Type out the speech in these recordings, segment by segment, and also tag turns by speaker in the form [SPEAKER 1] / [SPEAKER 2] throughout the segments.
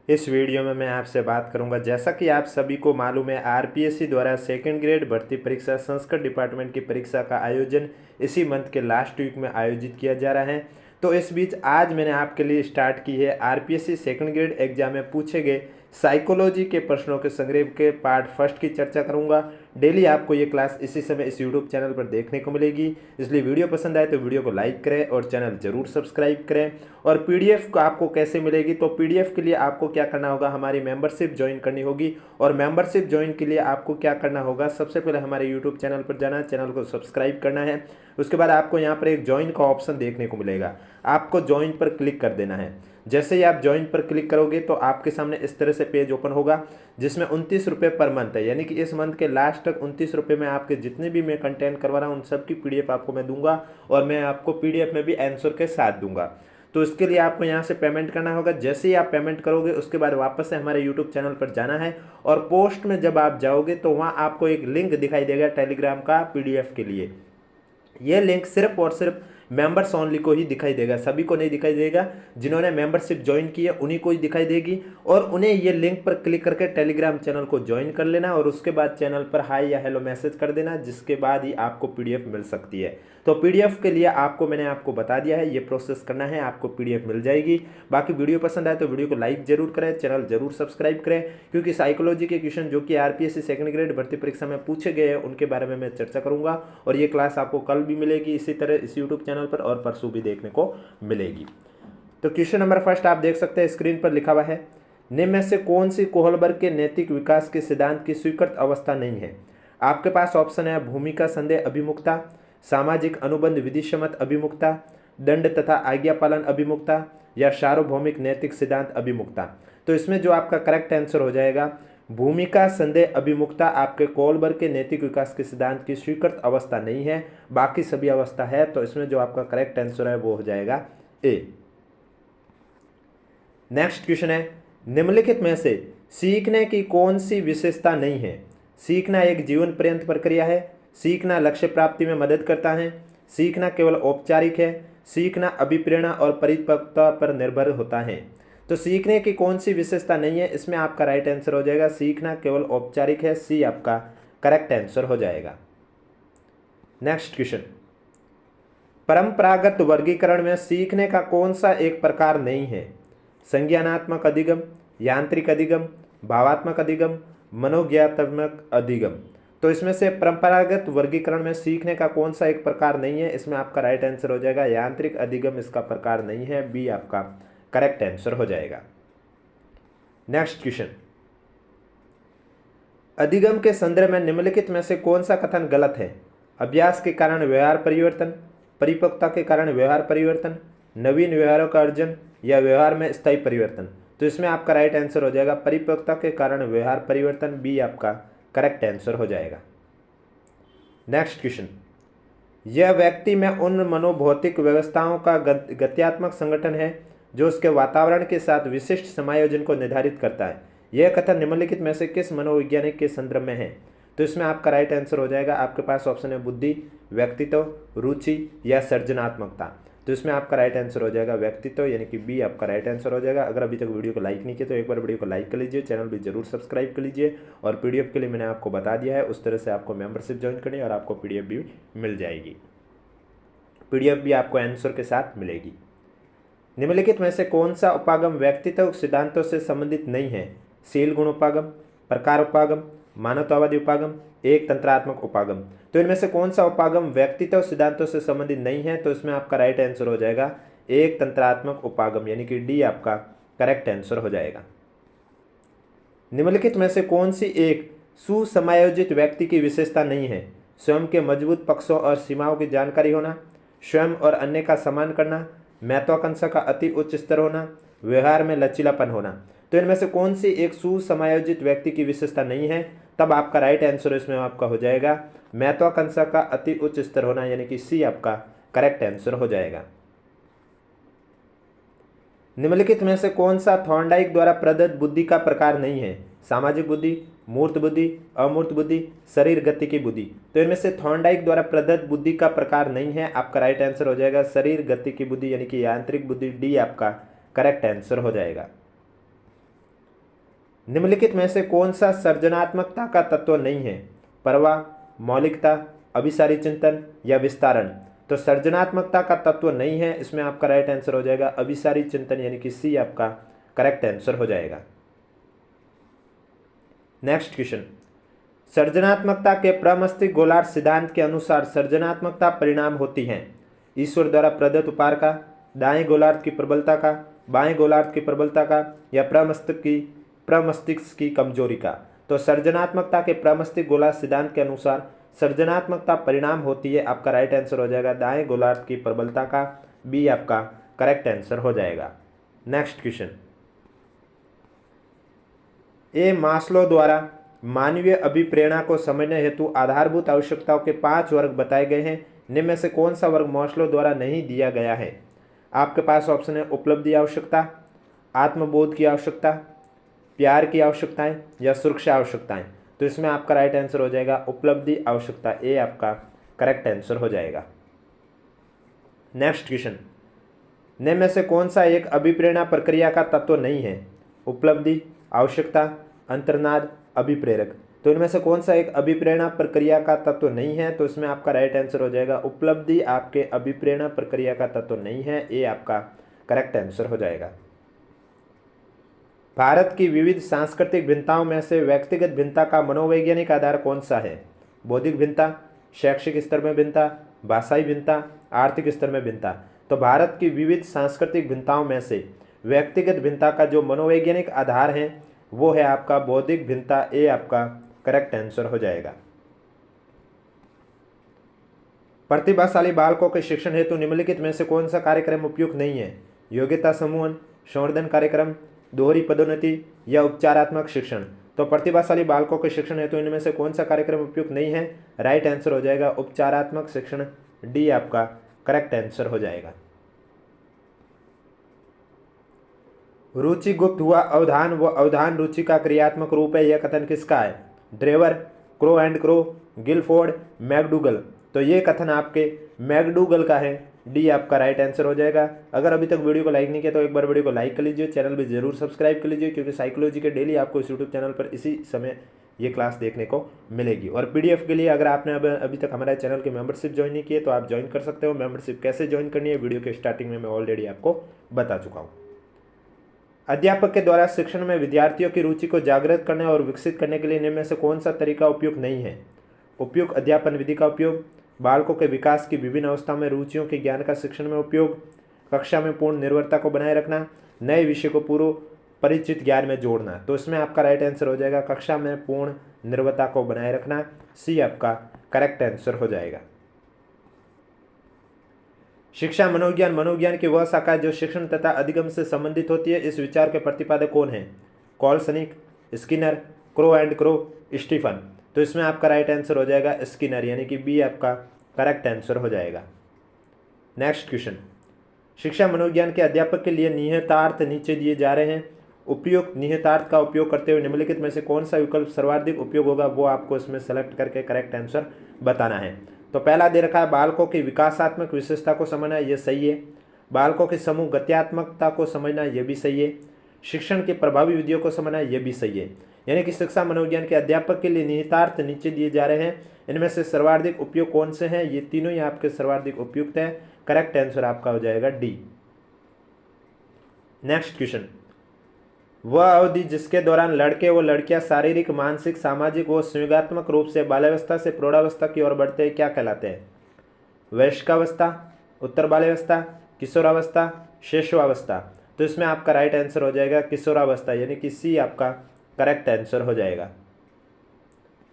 [SPEAKER 1] इस वीडियो में मैं आपसे बात करूंगा, जैसा कि आप सभी को मालूम है, आरपीएससी द्वारा सेकंड ग्रेड भर्ती परीक्षा संस्कृत डिपार्टमेंट की परीक्षा का आयोजन इसी मंथ के लास्ट वीक में आयोजित किया जा रहा है। तो इस बीच आज मैंने आपके लिए स्टार्ट की है आरपीएससी सेकंड ग्रेड एग्जाम में पूछे गए साइकोलॉजी के प्रश्नों के संग्रह के पार्ट फर्स्ट की चर्चा करूंगा। डेली आपको ये क्लास इसी समय इस यूट्यूब चैनल पर देखने को मिलेगी, इसलिए वीडियो पसंद आए तो वीडियो को लाइक करें और चैनल जरूर सब्सक्राइब करें। और पीडीएफ आपको कैसे मिलेगी, तो पीडीएफ के लिए आपको क्या करना होगा, हमारी मेंबरशिप ज्वाइन करनी होगी। और मेंबरशिप ज्वाइन के लिए आपको क्या करना होगा, सबसे पहले हमारे यूट्यूब चैनल पर जाना है, चैनल को सब्सक्राइब करना है। उसके बाद आपको यहाँ पर एक ज्वाइन का ऑप्शन देखने को मिलेगा, आपको ज्वाइन पर क्लिक कर देना है। जैसे ही आप ज्वाइन पर क्लिक करोगे तो आपके सामने इस तरह से पेज ओपन होगा, जिसमें 29 रुपये पर मंथ है, यानी कि इस मंथ के लास्ट तक 29 रुपये में आपके जितने भी मैं कंटेंट करवा रहा हूँ उन सब की पीडीएफ आपको मैं दूंगा, और मैं आपको पीडीएफ में भी आंसर के साथ दूंगा। तो इसके लिए आपको यहाँ से पेमेंट करना होगा। जैसे ही आप पेमेंट करोगे उसके बाद वापस से हमारे यूट्यूब चैनल पर जाना है, और पोस्ट में जब आप जाओगे तो वहाँ आपको एक लिंक दिखाई देगा टेलीग्राम का पीडीएफ के लिए। ये लिंक सिर्फ और सिर्फ मेंबर्स ओनली को ही दिखाई देगा, सभी को नहीं दिखाई देगा। जिन्होंने मेंबरशिप ज्वाइन की है उन्हीं को ही दिखाई देगी, और उन्हें ये लिंक पर क्लिक करके टेलीग्राम चैनल को ज्वाइन कर लेना, और उसके बाद चैनल पर हाय या हेलो मैसेज कर देना, जिसके बाद ही आपको पीडीएफ मिल सकती है। तो पीडीएफ के लिए मैंने आपको बता दिया है, ये प्रोसेस करना है, आपको पीडीएफ मिल जाएगी। बाकी वीडियो पसंद आए तो वीडियो को लाइक जरूर करें, चैनल जरूर सब्सक्राइब करें, क्योंकि साइकोलॉजी के क्वेश्चन जो कि आरपीएससी सेकंड ग्रेड भर्ती परीक्षा में पूछे गए हैं उनके बारे में मैं चर्चा करूंगा। और ये क्लास आपको कल भी मिलेगी इसी तरह इस यूट्यूब चैनल पर, और परसों भी देखने को मिलेगी। तो क्वेश्चन नंबर फर्स्ट आप देख सकते हैं, स्क्रीन पर लिखा हुआ है, निम्न में से कौन सी कोहलबर्ग के नैतिक विकास के सिद्धांत की स्वीकृत अवस्था नहीं है। आपके पास ऑप्शन है भूमिका संदेह अभिमुखता, सामाजिक अनुबंध विधिसम्मत अभिमुखता, दंड तथा आज्ञा पालन अभिमुखता, या सार्वभौमिक नैतिक सिद्धांत अभिमुखता। तो इसमें जो आपका करेक्ट आंसर हो जाएगा, भूमिका संदेह अभिमुखता आपके कोहलबर्ग के नैतिक विकास के सिद्धांत की स्वीकृत अवस्था नहीं है, बाकी सभी अवस्था है। तो इसमें जो आपका करेक्ट आंसर है वो हो जाएगा ए। नेक्स्ट क्वेश्चन है, निम्नलिखित में से सीखने की कौन सी विशेषता नहीं है। सीखना एक जीवन पर्यंत प्रक्रिया है, सीखना लक्ष्य प्राप्ति में मदद करता है, सीखना केवल औपचारिक है, सीखना अभिप्रेरणा और परिपक्वता पर निर्भर होता है। तो सीखने की कौन सी विशेषता नहीं है, इसमें आपका राइट आंसर हो जाएगा सीखना केवल औपचारिक है, सी आपका करेक्ट आंसर हो जाएगा। नेक्स्ट क्वेश्चन, परंपरागत वर्गीकरण में सीखने का कौन सा एक प्रकार नहीं है। संज्ञानात्मक अधिगम, यांत्रिक अधिगम, भावात्मक अधिगम, मनोज्ञानात्मक अधिगम। तो इसमें से परंपरागत वर्गीकरण में सीखने का कौन सा एक प्रकार नहीं है, इसमें आपका राइट आंसर हो जाएगा यांत्रिक अधिगम इसका प्रकार नहीं है, बी आपका करेक्ट आंसर हो जाएगा। नेक्स्ट क्वेश्चन, अधिगम के संदर्भ में निम्नलिखित में से कौन सा कथन गलत है। अभ्यास के कारण व्यवहार परिवर्तन, परिपक्वता के कारण व्यवहार परिवर्तन, नवीन व्यवहारों का अर्जन, या व्यवहार में स्थायी परिवर्तन। तो इसमें आपका राइट आंसर हो जाएगा परिपक्वता के कारण व्यवहार परिवर्तन, बी आपका करेक्ट आंसर हो जाएगा। नेक्स्ट क्वेश्चन, यह व्यक्ति में उन मनोभौतिक व्यवस्थाओं का गत्यात्मक संगठन है जो उसके वातावरण के साथ विशिष्ट समायोजन को निर्धारित करता है। यह कथन निम्नलिखित में से किस मनोवैज्ञानिक के संदर्भ में है। तो इसमें आपका राइट आंसर हो जाएगा, आपके पास ऑप्शन है बुद्धि, व्यक्तित्व, रुचि, या सृजनात्मकता। तो इसमें आपका राइट आंसर हो जाएगा व्यक्तित्व, यानी कि बी आपका राइट आंसर हो जाएगा। अगर अभी तक वीडियो को लाइक नहीं किया तो एक बार वीडियो को लाइक कर लीजिए, चैनल भी जरूर सब्सक्राइब कर लीजिए। और पीडीएफ के लिए मैंने आपको बता दिया है, उस तरह से आपको मेंबरशिप ज्वाइन करनी है और आपको पीडीएफ भी मिल जाएगी। पीडीएफ भी आपको आंसर के साथ मिलेगी। निम्नलिखित में से कौन सा उपागम व्यक्तित्व सिद्धांतों से संबंधित नहीं है। शील गुण उपागम, प्रकार उपागम, मानवतावादी उपागम, एक तंत्रात्मक उपागम। तो इनमें से कौन सा उपागम व्यक्तित्व सिद्धांतों से संबंधित नहीं है। तो इसमें आपका राइट आंसर हो जाएगा एक तंत्रात्मक उपागम, यानी कि डी आपका करेक्ट आंसर हो जाएगा। निम्नलिखित में से कौन सी एक सुसमायोजित व्यक्ति की विशेषता नहीं है। स्वयं के मजबूत पक्षों और सीमाओं की जानकारी होना, स्वयं और अन्य का सम्मान करना, महत्वाकांक्षा का अति उच्च स्तर होना, व्यवहार में लचीलापन होना। तो इनमें से कौन सी एक सुसमायोजित व्यक्ति की विशेषता नहीं है। तब आपका राइट आंसर इसमें आपका हो जाएगा महत्वाकांक्षा का अति उच्च स्तर होना, यानी कि सी आपका करेक्ट आंसर हो जाएगा। निम्नलिखित में से कौन सा थॉर्नडाइक द्वारा प्रदत्त बुद्धि का प्रकार नहीं है। सामाजिक बुद्धि, मूर्त बुद्धि, अमूर्त बुद्धि, शरीर गति की बुद्धि। तो इनमें से थॉर्नडाइक द्वारा प्रदत्त बुद्धि का प्रकार नहीं है, आपका राइट आंसर हो जाएगा शरीर गति की बुद्धि, यानी कि यांत्रिक बुद्धि, डी आपका करेक्ट आंसर हो जाएगा। निम्नलिखित में से कौन सा सृजनात्मकता का तत्व नहीं है? परवाह, मौलिकता, अभिसारी चिंतन या विस्तारण। तो सृजनात्मकता का तत्व नहीं है, इसमें आपका राइट आंसर हो जाएगा अभिसारी चिंतन यानी कि सी आपका करेक्ट आंसर हो जाएगा। नेक्स्ट क्वेश्चन, सृजनात्मकता के प्रमस्तिष्क गोलार्ध सिद्धांत के अनुसार सृजनात्मकता परिणाम होती है ईश्वर द्वारा प्रदत्त उपहार का, दाएं गोलार्ध की प्रबलता का, बाएं गोलार्ध की प्रबलता का या प्रमस्तिष्क की कमजोरी का। तो सृजनात्मकता के प्रमस्तिष्क गोलार्ध सिद्धांत के अनुसार सृजनात्मकता परिणाम होती है, आपका राइट आंसर हो जाएगा दाएं गोलार्ध की प्रबलता का, बी आपका करेक्ट आंसर हो जाएगा। नेक्स्ट क्वेश्चन, ए मास्लो द्वारा मानवीय अभिप्रेरणा को समझने हेतु आधारभूत आवश्यकताओं के 5 वर्ग बताए गए हैं। निम्न में से कौन सा वर्ग मास्लो द्वारा नहीं दिया गया है? आपके पास ऑप्शन है उपलब्धि आवश्यकता, आत्मबोध की आवश्यकता, प्यार की आवश्यकताएं या सुरक्षा आवश्यकताएं। तो इसमें आपका राइट आंसर हो जाएगा उपलब्धि आवश्यकता, ए आपका करेक्ट आंसर हो जाएगा। नेक्स्ट क्वेश्चन, निम्न में से कौन सा एक अभिप्रेरणा प्रक्रिया का तत्व नहीं है? उपलब्धि, आवश्यकता, अंतर्नाद, अभिप्रेरक। तो इनमें से कौन सा एक अभिप्रेरणा प्रक्रिया का तत्व नहीं है? तो इसमें आपका राइट आंसर हो जाएगा उपलब्धि आपके अभिप्रेरणा प्रक्रिया का तत्व नहीं है, ए आपका करेक्ट आंसर हो जाएगा। भारत की विविध सांस्कृतिक भिन्नताओं में से व्यक्तिगत भिन्नता का मनोवैज्ञानिक आधार कौन सा है? बौद्धिक भिन्नता, शैक्षिक स्तर में भिन्नता, भाषाई भिन्नता, आर्थिक स्तर में भिन्नता। तो भारत की विविध सांस्कृतिक भिन्नताओं में से व्यक्तिगत भिन्नता का जो मनोवैज्ञानिक आधार है वो है आपका बौद्धिक भिन्नता, ए आपका करेक्ट आंसर हो जाएगा। प्रतिभाशाली बालकों के शिक्षण हेतु निम्नलिखित में से कौन सा कार्यक्रम उपयुक्त नहीं है? योग्यता समूहन, संवर्धन कार्यक्रम, दोहरी पदोन्नति या उपचारात्मक शिक्षण। तो प्रतिभाशाली बालकों के शिक्षण हेतु इनमें से कौन सा कार्यक्रम उपयुक्त नहीं है? राइट आंसर हो जाएगा उपचारात्मक शिक्षण, डी आपका करेक्ट आंसर हो जाएगा। रुचि गुप्त हुआ अवधान व अवधान रुचि का क्रियात्मक रूप है, यह कथन किसका है? Drever, Crow and Crow, Guilford, McDougall. तो ये कथन आपके मैकडूगल का है, डी आपका राइट आंसर हो जाएगा। अगर अभी तक वीडियो को लाइक नहीं किया तो एक बार वीडियो को लाइक कर लीजिए, चैनल भी जरूर सब्सक्राइब कर लीजिए, क्योंकि साइकोलॉजी के डेली आपको इस यूट्यूब चैनल पर इसी समय ये क्लास देखने को मिलेगी। और पीडीएफ के लिए अगर आपने अभी तक हमारे चैनल की मेंबरशिप ज्वाइन नहीं की है तो आप ज्वाइन कर सकते हो। मेंबरशिप कैसे ज्वाइन करनी है वीडियो के स्टार्टिंग में मैं ऑलरेडी आपको बता चुका हूँ। अध्यापक के द्वारा शिक्षण में विद्यार्थियों की रुचि को जागृत करने और विकसित करने के लिए निम्न में से कौन सा तरीका उपयुक्त नहीं है? उपयुक्त अध्यापन विधि का उपयोग, बालकों के विकास की विभिन्न अवस्थाओं में रुचियों के ज्ञान का शिक्षण में उपयोग, कक्षा में पूर्ण निर्भरता को बनाए रखना, नए विषय को पूर्व परिचित ज्ञान में जोड़ना। तो इसमें आपका राइट आंसर हो जाएगा कक्षा में पूर्ण निर्भरता को बनाए रखना, सी आपका करेक्ट आंसर हो जाएगा। शिक्षा मनोविज्ञान मनोविज्ञान की वह शाखा जो शिक्षण तथा अधिगम से संबंधित होती है, इस विचार के प्रतिपादक कौन है? Kolesnik, Skinner, Crow and Crow, Stephen. तो इसमें आपका राइट आंसर हो जाएगा स्किनर, यानी कि बी आपका करेक्ट आंसर हो जाएगा। नेक्स्ट क्वेश्चन, शिक्षा मनोविज्ञान के अध्यापक के लिए निहितार्थ नीचे दिए जा रहे हैं। उपयुक्त निहितार्थ का उपयोग करते हुए निम्नलिखित में से कौन सा विकल्प सर्वाधिक उपयोग होगा, वो आपको इसमें सेलेक्ट करके करेक्ट आंसर बताना है। तो पहला दे रखा है बालकों की विकासात्मक विशेषता को समझना, ये सही है। बालकों की समूह गत्यात्मकता को समझना, ये भी सही है। शिक्षण की प्रभावी विधियों को समझना, ये भी सही है। यानी कि शिक्षा मनोविज्ञान के अध्यापक के लिए निहितार्थ नीचे दिए जा रहे हैं। इनमें से सर्वाधिक उपयोग कौन से हैं? ये तीनों ही आपके सर्वाधिक उपयुक्त है। करेक्ट आंसर आपका हो जाएगा डी। नेक्स्ट क्वेश्चन, वह अवधि जिसके दौरान लड़के व लड़कियां शारीरिक, मानसिक, सामाजिक व संवेगात्मक रूप से बाल्यावस्था से प्रौढ़ावस्था की ओर बढ़ते हैं, क्या कहलाते हैं? वयस्कावस्था, उत्तर बाल्यावस्था, किशोरावस्था, शैशवावस्था। तो इसमें आपका राइट आंसर हो जाएगा किशोरावस्था, यानी कि सी आपका करेक्ट आंसर हो जाएगा।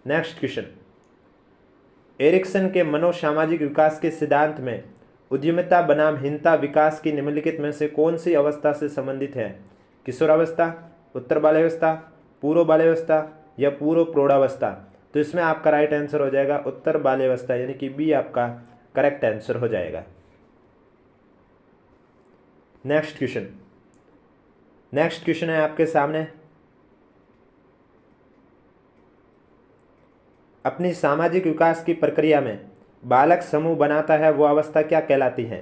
[SPEAKER 1] नेक्स्ट क्वेश्चन, एरिक्सन के मनोसामाजिक विकास के सिद्धांत में उद्यमिता बनाम हीनता विकास की निम्नलिखित में से कौन सी अवस्था से संबंधित है? किशोरावस्था, उत्तर बाल्यावस्था, पूर्व बाल्यावस्था या पूर्व प्रौढ़ावस्था। तो इसमें आपका राइट आंसर हो जाएगा उत्तर बाल्यावस्था, यानी कि बी आपका करेक्ट आंसर हो जाएगा। नेक्स्ट क्वेश्चन है आपके सामने, अपनी सामाजिक विकास की प्रक्रिया में बालक समूह बनाता है, वो अवस्था क्या कहलाती है?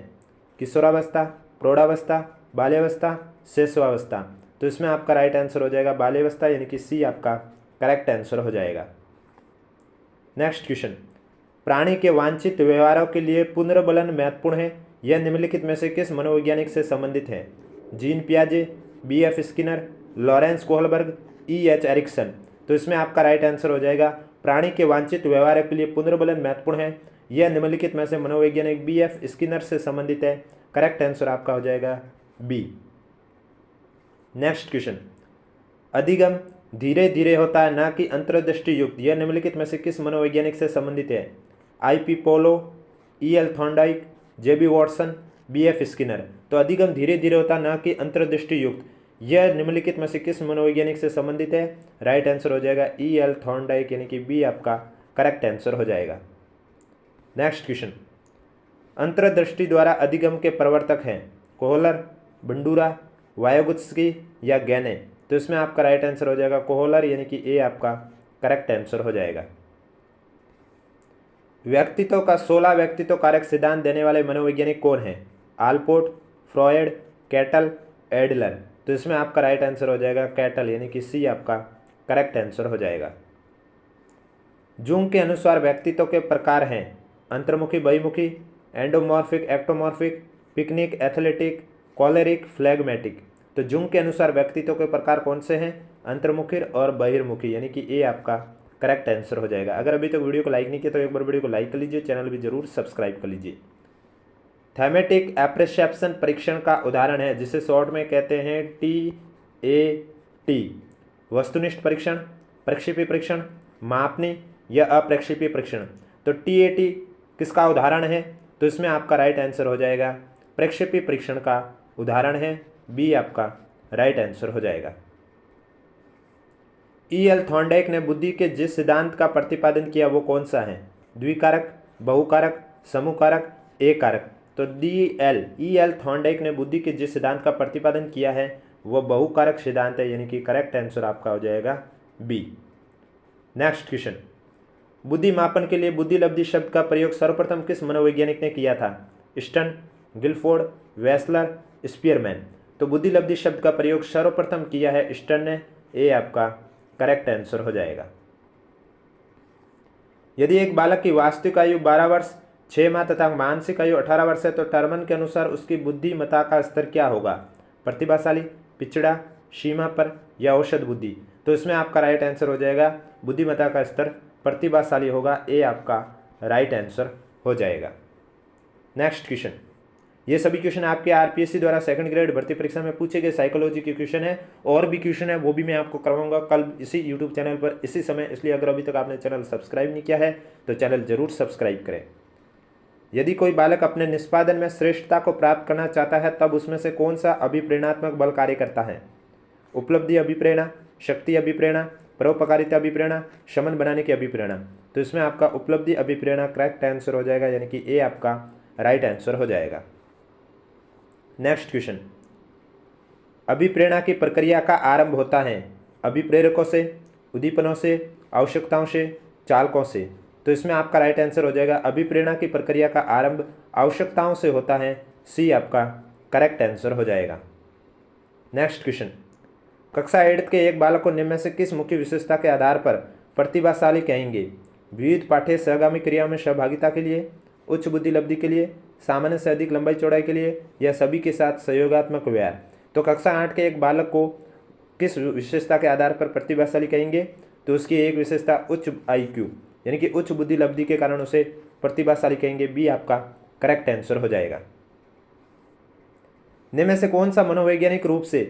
[SPEAKER 1] किशोरावस्था, प्रौढ़ावस्था, बाल्यावस्था, शैशवावस्था। तो इसमें आपका राइट आंसर हो जाएगा बाल्यावस्था, यानी कि सी आपका करेक्ट आंसर हो जाएगा। नेक्स्ट क्वेश्चन, प्राणी के वांछित व्यवहारों के लिए पुनर्बलन महत्वपूर्ण है, यह निम्नलिखित में से किस मनोवैज्ञानिक से संबंधित है? जीन पियाजे, B F. Skinner, Lawrence Kohlberg, E H. Erikson. तो इसमें आपका राइट आंसर हो जाएगा प्राणी के वांछित व्यवहार के लिए पुनर्बलन महत्वपूर्ण है, यह निम्नलिखित में से मनोवैज्ञानिक बी.एफ. स्किनर से संबंधित है। करेक्ट आंसर आपका हो जाएगा बी। नेक्स्ट क्वेश्चन, अधिगम धीरे धीरे होता है ना कि अंतर्दृष्टि युक्त, यह निम्नलिखित में से किस मनोवैज्ञानिक से संबंधित है? I P. Pavlov, E L. Thorndike, J B. Watson, B F. Skinner. तो अधिगम धीरे धीरे होता ना कि अंतर्दृष्टि युक्त, यह निम्नलिखित में से किस मनोवैज्ञानिक से संबंधित है? राइट आंसर हो जाएगा ई.एल. थॉर्नडाइक, यानी कि बी आपका करेक्ट आंसर हो जाएगा। नेक्स्ट क्वेश्चन, अंतर्दृष्टि द्वारा अधिगम के प्रवर्तक हैं कोहलर, बंडूरा, वायोगुत्स्की या गैने। तो इसमें आपका राइट आंसर हो जाएगा कोहलर, यानी कि ए आपका करेक्ट आंसर हो जाएगा। व्यक्तित्व का 16 व्यक्तित्व कारक सिद्धांत देने वाले मनोवैज्ञानिक कौन है? Allport, Freud, cattle, Adler. तो इसमें आपका राइट आंसर हो जाएगा कैटल, यानी कि सी आपका करेक्ट आंसर हो जाएगा। जूंग के अनुसार व्यक्तित्व के प्रकार हैं अंतर्मुखी, बहिमुखी, endomorphic, ectomorphic, pyknic, athletic, choleric, phlegmatic. तो जूंग के अनुसार व्यक्तित्व के प्रकार कौन से हैं? अंतर्मुखी और बहिर्मुखी, यानी कि ए आपका करेक्ट आंसर हो जाएगा। अगर अभी तक वीडियो को लाइक नहीं किया तो एक बार वीडियो को लाइक कर लीजिए, चैनल भी जरूर सब्सक्राइब कर लीजिए। थैमेटिक एप्रिसिएशन परीक्षण का उदाहरण है जिसे शॉर्ट में कहते हैं TAT। वस्तुनिष्ठ परीक्षण, प्रक्षेपी परीक्षण, मापनी या अप्रक्षेपी परीक्षण। तो TAT किसका उदाहरण है? तो इसमें आपका राइट आंसर हो जाएगा प्रक्षेपी परीक्षण का उदाहरण है, बी आपका राइट आंसर हो जाएगा। ई.एल. थॉर्नडाइक ने बुद्धि के जिस सिद्धांत का प्रतिपादन किया वो कौन सा है? द्विकारक, बहुकारक, समूहकारक, एक कारक। तो ई.एल. थॉर्नडाइक ने बुद्धि के जिस सिद्धांत का प्रतिपादन किया है वह बहुकारक सिद्धांत है, यानी कि करेक्ट आंसर आपका हो जाएगा बी। नेक्स्ट क्वेश्चन, बुद्धि मापन के लिए बुद्धिलब्धि शब्द का प्रयोग सर्वप्रथम किस मनोवैज्ञानिक ने किया था? Stern, Guilford, Wechsler, Spearman. तो बुद्धिलब्धि शब्द का प्रयोग सर्वप्रथम किया है स्टन ने, ए आपका करेक्ट आंसर हो जाएगा। यदि एक बालक की वास्तविक आयु 12 वर्ष 6 माह तथा मानसिक आयु 18 वर्ष है तो टर्मन के अनुसार उसकी बुद्धिमत्ता का स्तर क्या होगा? प्रतिभाशाली, पिछड़ा, सीमा पर या औसत बुद्धि। तो इसमें आपका राइट आंसर हो जाएगा बुद्धिमत्ता का स्तर प्रतिभाशाली होगा, ए आपका राइट आंसर हो जाएगा। नेक्स्ट क्वेश्चन, ये सभी क्वेश्चन आपके आरपीएससी द्वारा सेकंड ग्रेड भर्ती परीक्षा में पूछे गए साइकोलॉजी के क्वेश्चन है। और भी क्वेश्चन है वो भी मैं आपको करवाऊंगा कल इसी यूट्यूब चैनल पर इसी समय, इसलिए अगर अभी तक आपने चैनल सब्सक्राइब नहीं किया है तो चैनल जरूर सब्सक्राइब करें। यदि कोई बालक अपने निष्पादन में श्रेष्ठता को प्राप्त करना चाहता है तब उसमें से कौन सा अभिप्रेरणात्मक बल कार्य करता है? उपलब्धि अभिप्रेरणा, शक्ति अभिप्रेरणा, परोपकारिता अभिप्रेरणा, शमन बनाने की अभिप्रेरणा। तो इसमें आपका उपलब्धि अभिप्रेरणा करेक्ट आंसर हो जाएगा, यानी कि ए आपका राइट आंसर हो जाएगा। नेक्स्ट क्वेश्चन, अभिप्रेरणा की प्रक्रिया का आरंभ होता है अभिप्रेरकों से, उद्दीपनों से, आवश्यकताओं से, चालकों से। तो इसमें आपका राइट आंसर हो जाएगा अभिप्रेरणा की प्रक्रिया का आरंभ आवश्यकताओं से होता है, सी आपका करेक्ट आंसर हो जाएगा। नेक्स्ट क्वेश्चन, कक्षा 8 के एक बालक को निम्न में से किस मुख्य विशेषता के आधार पर प्रतिभाशाली कहेंगे? विविध पाठ्य सहगामी क्रियाओं में सहभागिता के लिए, उच्च बुद्धिलब्धि के लिए, सामान्य से अधिक लंबाई चौड़ाई के लिए या सभी के साथ सहयोगात्मक व्यवहार। तो कक्षा 8 के एक बालक को किस विशेषता के आधार पर प्रतिभाशाली कहेंगे? तो उसकी एक विशेषता उच्च IQ यानी कि उच्च बुद्धिलब्धि के कारण उसे प्रतिभाशाली कहेंगे, बी आपका करेक्ट आंसर हो जाएगा। निम्न में से कौन सा मनोवैज्ञानिक रूप से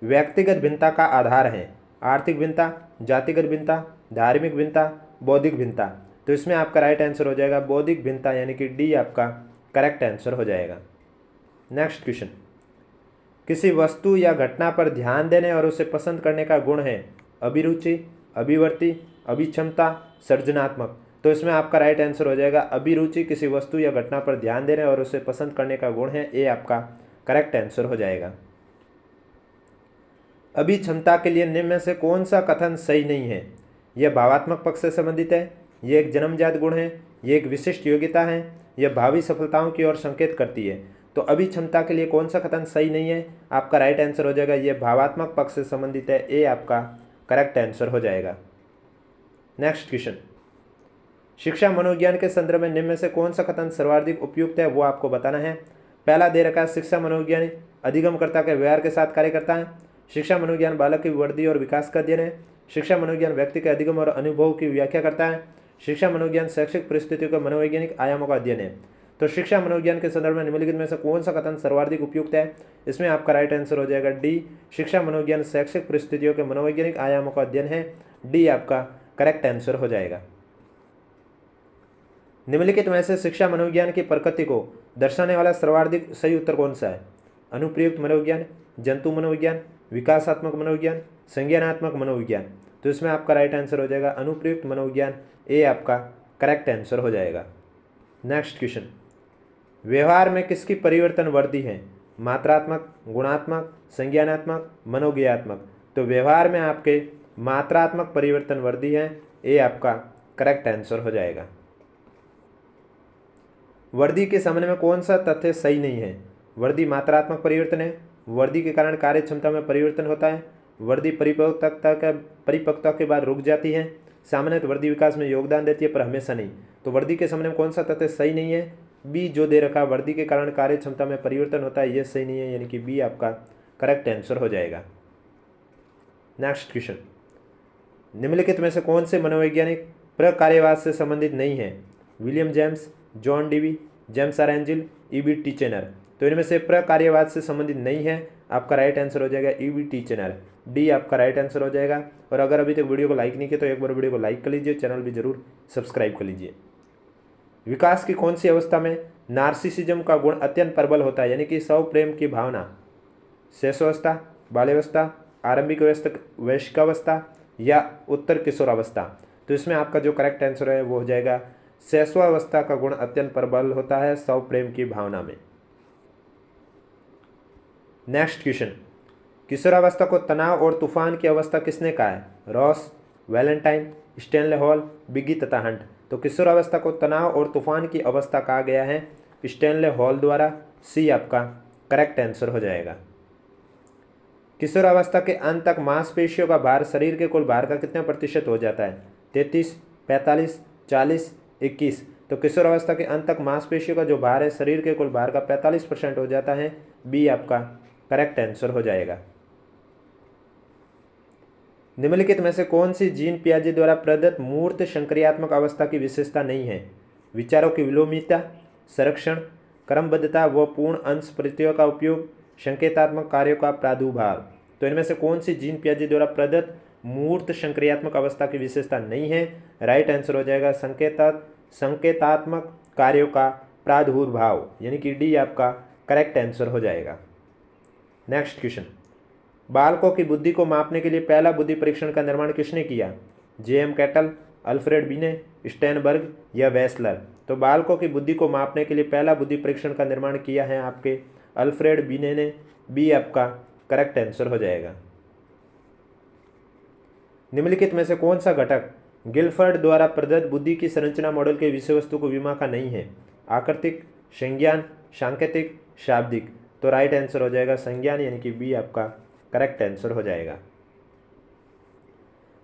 [SPEAKER 1] व्यक्तिगत भिन्नता का आधार है? आर्थिक भिन्नता, जातिगत भिन्नता, धार्मिक भिन्नता, बौद्धिक भिन्नता। तो इसमें आपका राइट आंसर हो जाएगा बौद्धिक भिन्नता, यानी कि डी आपका करेक्ट आंसर हो जाएगा। नेक्स्ट क्वेश्चन, किसी वस्तु या घटना पर ध्यान देने और उसे पसंद करने का गुण है अभिरुचि, अभिवर्ती, अभिक्षमता, सृजनात्मक। तो इसमें आपका राइट आंसर हो जाएगा अभिरुचि किसी वस्तु या घटना पर ध्यान देने और उसे पसंद करने का गुण है, ए आपका करेक्ट आंसर हो जाएगा। अभिक्षमता के लिए निम्न में से कौन सा कथन सही नहीं है? यह भावात्मक पक्ष से संबंधित है, यह एक जन्मजात गुण है, यह एक विशिष्ट योग्यता है, यह भावी सफलताओं की ओर संकेत करती है। तो अभी क्षमता के लिए कौन सा कथन सही नहीं है? आपका राइट आंसर हो जाएगा ये भावात्मक पक्ष से संबंधित है, ए आपका करेक्ट आंसर हो जाएगा। नेक्स्ट क्वेश्चन, शिक्षा मनोविज्ञान के संदर्भ में निम्न में से कौन सा कथन सर्वाधिक उपयुक्त है वो आपको बताना है। पहला दे रखा है, शिक्षा मनोविज्ञान अधिगमकर्ता के व्यवहार के साथ कार्य करता है। शिक्षा मनोविज्ञान बालक की वृद्धि और विकास का अध्ययन है। शिक्षा मनोविज्ञान व्यक्ति के अधिगम और अनुभव की व्याख्या करता है। शिक्षा मनोविज्ञान शैक्षिक परिस्थितियों के मनोवैज्ञानिक आयामों का अध्ययन है। तो शिक्षा मनोविज्ञान के संदर्भ में निम्नलिखित में से कौन सा कथन सर्वाधिक उपयुक्त है? इसमें आपका राइट आंसर हो जाएगा डी, शिक्षा मनोविज्ञान शैक्षिक परिस्थितियों के मनोवैज्ञानिक आयामों का अध्ययन है। डी आपका करेक्ट आंसर हो जाएगा। निम्नलिखित में से शिक्षा मनोविज्ञान की प्रकृति को दर्शाने वाला सर्वाधिक सही उत्तर कौन सा है? अनुप्रयुक्त मनोविज्ञान, जंतु मनोविज्ञान, विकासात्मक मनोविज्ञान, संज्ञानात्मक मनोविज्ञान। तो इसमें आपका राइट आंसर हो जाएगा अनुप्रयुक्त मनोविज्ञान, ए आपका करेक्ट आंसर हो जाएगा। नेक्स्ट क्वेश्चन, व्यवहार में किसकी परिवर्तन वर्दी है? मात्रात्मक, गुणात्मक, संज्ञानात्मक, मनोज्ञात्मक। तो व्यवहार में आपके मात्रात्मक परिवर्तन वर्दी है, ए आपका करेक्ट आंसर हो जाएगा। वर्दी के संबंध में कौन सा तथ्य सही नहीं है? वर्दी मात्रात्मक परिवर्तन है, वर्दी के कारण कार्य क्षमता में परिवर्तन होता है, वर्दी परिपक्वता के बाद रुक जाती है, सामान्यतः वर्दी विकास में योगदान देती है पर हमेशा नहीं। तो वर्दी के संबंध में कौन सा तथ्य सही नहीं है? बी जो दे रखा, वर्दी के कारण कार्य क्षमता में परिवर्तन होता है, यह सही नहीं है, यानी कि बी आपका करेक्ट आंसर हो जाएगा। नेक्स्ट क्वेश्चन, निम्नलिखित में से कौन से मनोवैज्ञानिक प्रकार्यवाद से संबंधित नहीं है? William James, John Dewey, James R Angell, E B Titchener. तो इनमें से प्रकार्यवाद से संबंधित नहीं है, आपका राइट आंसर हो जाएगा ईबी टीचेनर, डी आपका राइट आंसर हो जाएगा। और अगर अभी तक वीडियो को लाइक नहीं किया तो एक बार वीडियो को लाइक कर लीजिए, चैनल भी जरूर सब्सक्राइब कर लीजिए। विकास की कौन सी अवस्था में नार्सिसिज्म का गुण अत्यंत प्रबल होता है, यानी कि स्व प्रेम की भावना? शैशवावस्था, बाल्यावस्था, आरंभिक वयस्कावस्था या उत्तर किशोरावस्था। तो इसमें आपका जो करेक्ट आंसर है वो हो जाएगा शैशवावस्था का गुण अत्यंत प्रबल होता है स्व प्रेम की भावना में। नेक्स्ट क्वेश्चन, किशोरावस्था को तनाव और तूफान की अवस्था किसने कहा है? रॉस, वैलेंटाइन, स्टैनले हॉल, बिगी तथा हंट। तो किशोरावस्था को तनाव और तूफान की अवस्था कहा गया है स्टैनले हॉल द्वारा, सी आपका करेक्ट आंसर हो जाएगा। किशोरावस्था के अंत तक मांसपेशियों का भार शरीर के कुल भार का कितने प्रतिशत हो जाता है? 33, 45, 40, 21। तो किशोरावस्था के अंत तक मांसपेशियों का जो भार है शरीर के कुल भार का 45% हो जाता है, बी आपका करेक्ट आंसर हो जाएगा। निम्नलिखित में से कौन सी जीन पियाजे द्वारा प्रदत्त मूर्त संक्रियात्मक अवस्था की विशेषता नहीं है? विचारों की विलोमिता, संरक्षण, क्रमबद्धता व पूर्ण अंश प्रत्ययों का उपयोग, संकेतात्मक कार्यों का प्रादुर्भाव। तो इनमें से कौन सी जीन पियाजे द्वारा प्रदत्त मूर्त संक्रियात्मक अवस्था की विशेषता नहीं है? राइट आंसर हो जाएगा संकेतात्मक कार्यों का प्रादुर्भाव, यानी कि डी आपका करेक्ट आंसर हो जाएगा। नेक्स्ट क्वेश्चन, बालकों की बुद्धि को मापने के लिए पहला बुद्धि परीक्षण का निर्माण किसने किया? जे.एम. कैटल, अल्फ्रेड बिने, स्टेनबर्ग या वेस्लर। तो बालकों की बुद्धि को मापने के लिए पहला बुद्धि परीक्षण का निर्माण किया है आपके अल्फ्रेड बिने ने, बी आपका करेक्ट आंसर हो जाएगा। निम्नलिखित में से कौन सा घटक गिलफर्ड द्वारा प्रदत्त बुद्धि की संरचना मॉडल के विषय वस्तु को विमा का नहीं है? आकृतिक, संज्ञान, सांकेतिक, शाब्दिक। तो राइट आंसर हो जाएगा संज्ञान, यानी कि बी आपका करेक्ट आंसर हो जाएगा।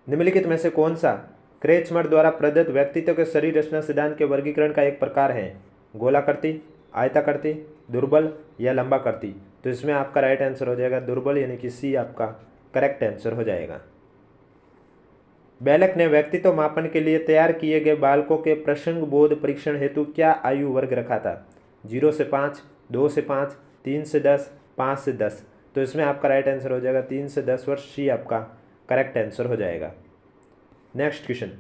[SPEAKER 1] निम्नलिखित में से कौन सा क्रेचमर द्वारा प्रदत्त व्यक्तित्व के शरीर रचना सिद्धांत के वर्गीकरण का एक प्रकार है? गोलाकृति, आयताकृति, दुर्बल या लंबाकृति। तो इसमें आपका राइट आंसर हो जाएगा दुर्बल, यानी कि सी आपका करेक्ट आंसर हो जाएगा। बेलक ने व्यक्तित्व मापन के लिए तैयार किए गए बालकों के प्रसंग बोध परीक्षण हेतु क्या आयु वर्ग रखा था? 0 से 5, 2 से 5, 3 से 10, 5 से 10। तो इसमें आपका राइट आंसर हो जाएगा 3 से 10 वर्ष, सी आपका करेक्ट आंसर हो जाएगा। नेक्स्ट क्वेश्चन,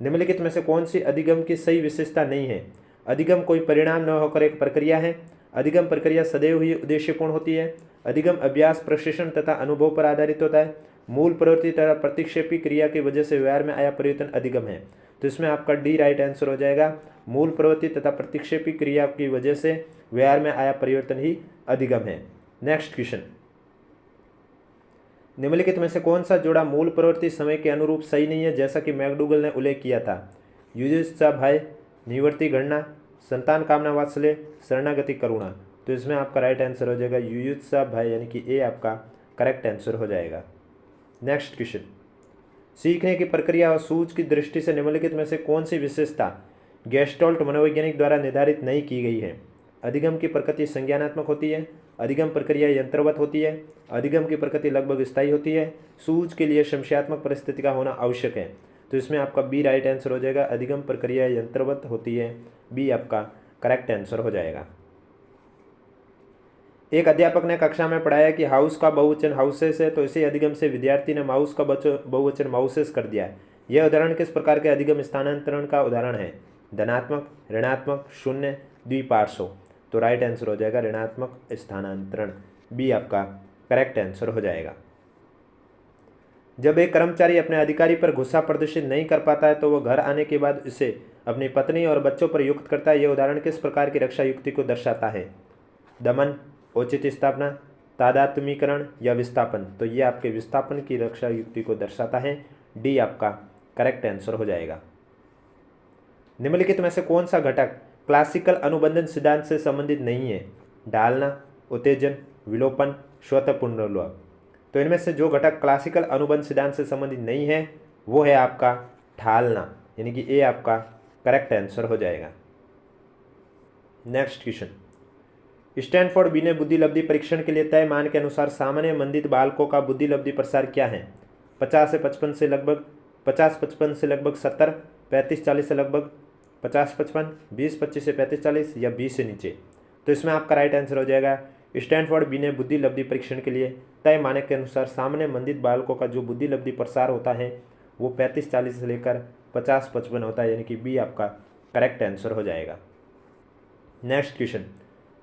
[SPEAKER 1] निम्नलिखित में से कौन सी अधिगम की सही विशेषता नहीं है? अधिगम कोई परिणाम न होकर एक प्रक्रिया है। अधिगम प्रक्रिया सदैव ही उद्देश्यपूर्ण होती है। अधिगम अभ्यास, प्रशिक्षण तथा अनुभव पर आधारित होता है। मूल प्रवृत्ति तथा प्रतिक्षेपी क्रिया की वजह से व्यवहार में आया परिवर्तन अधिगम है। तो इसमें आपका डी राइट आंसर हो जाएगा। मूल प्रवृत्ति तथा प्रतिक्षेपी क्रिया की वजह से व्यवहार में आया परिवर्तन ही अधिगम है। नेक्स्ट क्वेश्चन, निम्नलिखित में से कौन सा जोड़ा मूल प्रवृत्ति समय के अनुरूप सही नहीं है, जैसा कि मैकडूगल ने उल्लेख किया था? युजुत्सा भय, निवर्ती गणना, संतान कामना वात्सल्य, शरणागति करुणा। तो इसमें आपका राइट आंसर हो जाएगा युयुत्सा भय, यानी कि ए आपका करेक्ट आंसर हो जाएगा। नेक्स्ट क्वेश्चन, सीखने की प्रक्रिया और सूझ की दृष्टि से निम्नलिखित में से कौन सी विशेषता गेस्टोल्ट मनोवैज्ञानिक द्वारा निर्धारित नहीं की गई है? अधिगम की प्रकृति संज्ञानात्मक होती है, अधिगम प्रक्रिया यंत्रवत होती है, अधिगम की प्रकृति लगभग स्थायी होती है, सूझ के लिए संशयात्मक परिस्थिति का होना आवश्यक है। तो इसमें आपका बी राइट आंसर हो जाएगा, अधिगम प्रक्रिया यंत्रवत होती है, बी आपका करेक्ट आंसर हो जाएगा। एक अध्यापक ने कक्षा में पढ़ाया कि हाउस का बहुवचन हाउसेस है, तो इसी अधिगम से विद्यार्थी ने माउस का बहुवचन माउसेस कर दिया। यह उदाहरण किस प्रकार के अधिगम स्थानांतरण का उदाहरण है? धनात्मक, ऋणात्मक, शून्य, द्विपार्श्व। तो राइट आंसर हो जाएगा ऋणात्मक स्थानांतरण, बी आपका करेक्ट आंसर हो जाएगा। जब एक कर्मचारी अपने अधिकारी पर गुस्सा प्रदर्शित नहीं कर पाता है तो वह घर आने के बाद इसे अपनी पत्नी और बच्चों पर युक्त करता है। यह उदाहरण किस प्रकार की रक्षा युक्ति को दर्शाता है? दमन, औचित स्थापना, तादात्म्यीकरण या विस्थापन। तो ये आपके विस्थापन की रक्षा युक्ति को दर्शाता है, डी आपका करेक्ट आंसर हो जाएगा। निम्नलिखित में से कौन सा घटक क्लासिकल अनुबंधन सिद्धांत से संबंधित नहीं है? ढालना, उत्तेजन, विलोपन, स्वतः पुनर्लोप। तो इनमें से जो घटक क्लासिकल अनुबंध सिद्धांत से संबंधित नहीं है वो है आपका ढालना, यानी कि ए आपका करेक्ट आंसर हो जाएगा। नेक्स्ट क्वेश्चन, स्टैनफोर्ड बिने बुद्धिलब्धि परीक्षण के लिए तय मान के अनुसार सामान्य मंदित बालकों का बुद्धिलब्धि प्रसार क्या है? 50 से 55 से लगभग 50-55 से लगभग 70, 35-40 से लगभग 50-55, 20-25 से 35-40 या 20 से नीचे। तो इसमें आपका राइट आंसर हो जाएगा स्टैनफोर्ड बिने बुद्धिलब्धि परीक्षण के लिए तय मानक के अनुसार सामान्य मंदित बालकों का जो बुद्धिलब्धि प्रसार होता है वो 35-40 से लेकर 50-55 होता है, यानी कि बी आपका करेक्ट आंसर हो जाएगा। नेक्स्ट क्वेश्चन,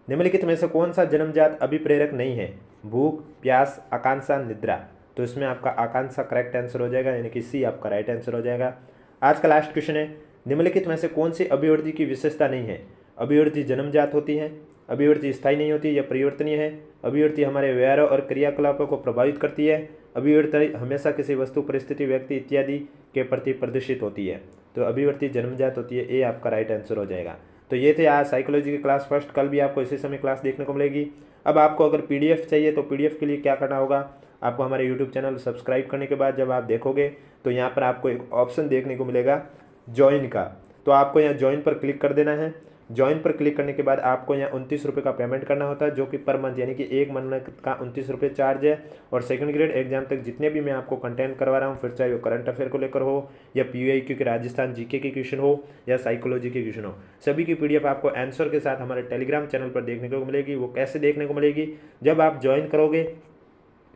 [SPEAKER 1] निम्नलिखित में से कौन सा जन्मजात अभिप्रेरक नहीं है? भूख, प्यास, आकांक्षा, निद्रा। तो इसमें आपका आकांक्षा करेक्ट आंसर हो जाएगा, यानी कि सी आपका राइट आंसर हो जाएगा। आज का लास्ट क्वेश्चन है, निम्नलिखित में से कौन सी अभिवृद्धि की विशेषता नहीं है? अभिवृद्धि जन्मजात होती है, अभिवृद्धि स्थायी नहीं होती या परिवर्तनीय है, अभिवृद्धि हमारे व्यवहारों और क्रियाकलापों को प्रभावित करती है, अभिवृद्धि हमेशा किसी वस्तु, परिस्थिति, व्यक्ति इत्यादि के प्रति प्रदर्शित होती है। तो अभिवृद्धि जन्मजात होती है, ए आपका राइट आंसर हो जाएगा। तो ये थे आज साइकोलॉजी की क्लास फर्स्ट। कल भी आपको इसी समय क्लास देखने को मिलेगी। अब आपको अगर पीडीएफ चाहिए तो पीडीएफ के लिए क्या करना होगा, आपको हमारे यूट्यूब चैनल सब्सक्राइब करने के बाद जब आप देखोगे तो यहाँ पर आपको एक ऑप्शन देखने को मिलेगा ज्वाइन का। तो आपको यहाँ ज्वाइन पर क्लिक कर देना है। ज्वाइन पर क्लिक करने के बाद आपको यहाँ 29 रुपये का पेमेंट करना होता है, जो कि पर मंथ यानी कि एक महीने का 29 रुपये चार्ज है। और सेकंड ग्रेड एग्जाम तक जितने भी मैं आपको कंटेंट करवा रहा हूँ, फिर चाहे वो करंट अफेयर को लेकर हो या PYQ के राजस्थान जीके के क्वेश्चन हो या साइकोलॉजी के क्वेश्चन हो, सभी की पीडीएफ आपको आंसर के साथ हमारे टेलीग्राम चैनल पर देखने को मिलेगी। वो कैसे देखने को मिलेगी? जब आप ज्वाइन करोगे,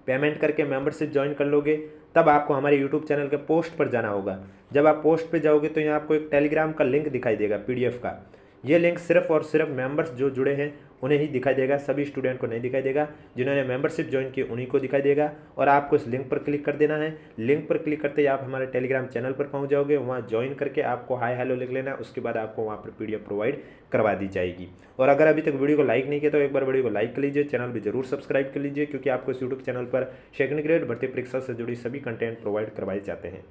[SPEAKER 1] पेमेंट करके मेंबरशिप ज्वाइन कर लोगे, तब आपको हमारे यूट्यूब चैनल के पोस्ट पर जाना होगा। जब आप पोस्ट पे जाओगे तो यहाँ आपको एक टेलीग्राम का लिंक दिखाई देगा पीडीएफ का। ये लिंक सिर्फ और सिर्फ मेंबर्स जो जुड़े हैं उन्हें ही दिखाई देगा, सभी स्टूडेंट को नहीं दिखाई देगा। जिन्होंने मेंबरशिप ज्वाइन की उन्हीं को दिखाई देगा। और आपको इस लिंक पर क्लिक कर देना है। लिंक पर क्लिक करते ही आप हमारे टेलीग्राम चैनल पर पहुंच जाओगे। वहां ज्वाइन करके आपको हाय हेलो लिख लेना, उसके बाद आपको वहां पर पीडीएफ प्रोवाइड करवा दी जाएगी। और अगर अभी तक वीडियो को लाइक नहीं किया तो एक बार वीडियो को लाइक कर लीजिए, चैनल भी जरूर सब्सक्राइब कर लीजिए, क्योंकि आपको इस यूट्यूब चैनल पर सेकंड ग्रेड भर्ती परीक्षा से जुड़ी सभी कंटेंट प्रोवाइड करवाए जाते हैं।